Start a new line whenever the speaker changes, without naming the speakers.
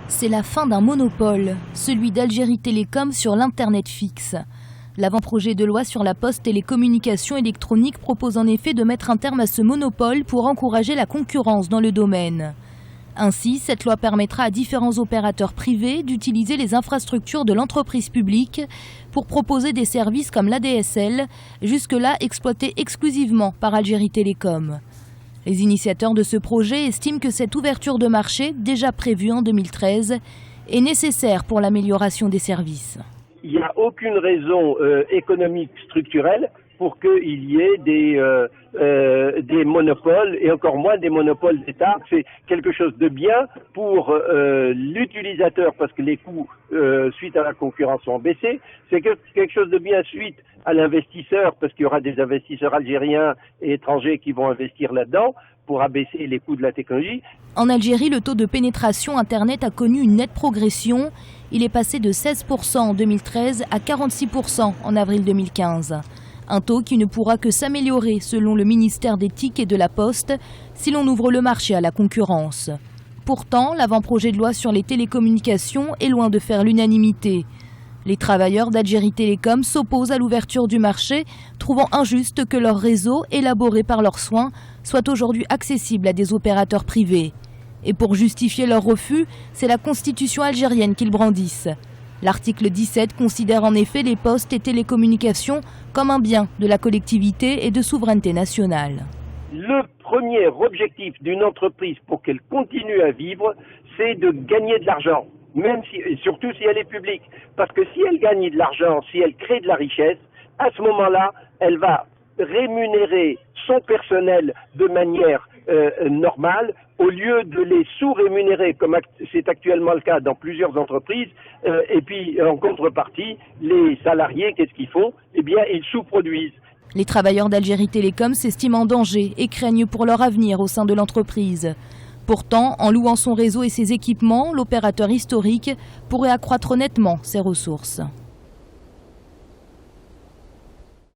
C'est la fin d'un monopole, celui d'Algérie Télécom sur l'Internet fixe. L'avant-projet de loi sur la poste et les communications électroniques propose en effet de mettre un terme à ce monopole pour encourager la concurrence dans le domaine. Ainsi, cette loi permettra à différents opérateurs privés d'utiliser les infrastructures de l'entreprise publique pour proposer des services comme l'ADSL, jusque-là exploités exclusivement par Algérie Télécom. Les initiateurs de ce projet estiment que cette ouverture de marché, déjà prévue en 2013, est nécessaire pour l'amélioration des services.
Il n'y a aucune raison économique structurelle pour qu'il y ait des monopoles, et encore moins des monopoles d'État. C'est quelque chose de bien pour l'utilisateur, parce que les coûts suite à la concurrence ont baissé. C'est quelque chose de bien suite à l'investisseur, parce qu'il y aura des investisseurs algériens et étrangers qui vont investir là-dedans pour abaisser les coûts de la technologie.
En Algérie, le taux de pénétration Internet a connu une nette progression. Il est passé de 16% en 2013 à 46% en avril 2015. Un taux qui ne pourra que s'améliorer selon le ministère des TIC et de la Poste si l'on ouvre le marché à la concurrence. Pourtant, l'avant-projet de loi sur les télécommunications est loin de faire l'unanimité. Les travailleurs d'Algérie Télécom s'opposent à l'ouverture du marché, trouvant injuste que leur réseau, élaboré par leurs soins, soit aujourd'hui accessible à des opérateurs privés. Et pour justifier leur refus, c'est la constitution algérienne qu'ils brandissent. L'article 17 considère en effet les postes et télécommunications comme un bien de la collectivité et de souveraineté nationale.
Le premier objectif d'une entreprise pour qu'elle continue à vivre, c'est de gagner de l'argent, même si, et surtout si elle est publique. Parce que si elle gagne de l'argent, si elle crée de la richesse, à ce moment-là, elle va rémunérer son personnel de manière normale, au lieu de les sous-rémunérer, comme c'est actuellement le cas dans plusieurs entreprises, et puis en contrepartie, les salariés, qu'est-ce qu'ils font? Eh bien, ils sous-produisent.
Les travailleurs d'Algérie Télécom s'estiment en danger et craignent pour leur avenir au sein de l'entreprise. Pourtant, en louant son réseau et ses équipements, l'opérateur historique pourrait accroître nettement ses ressources.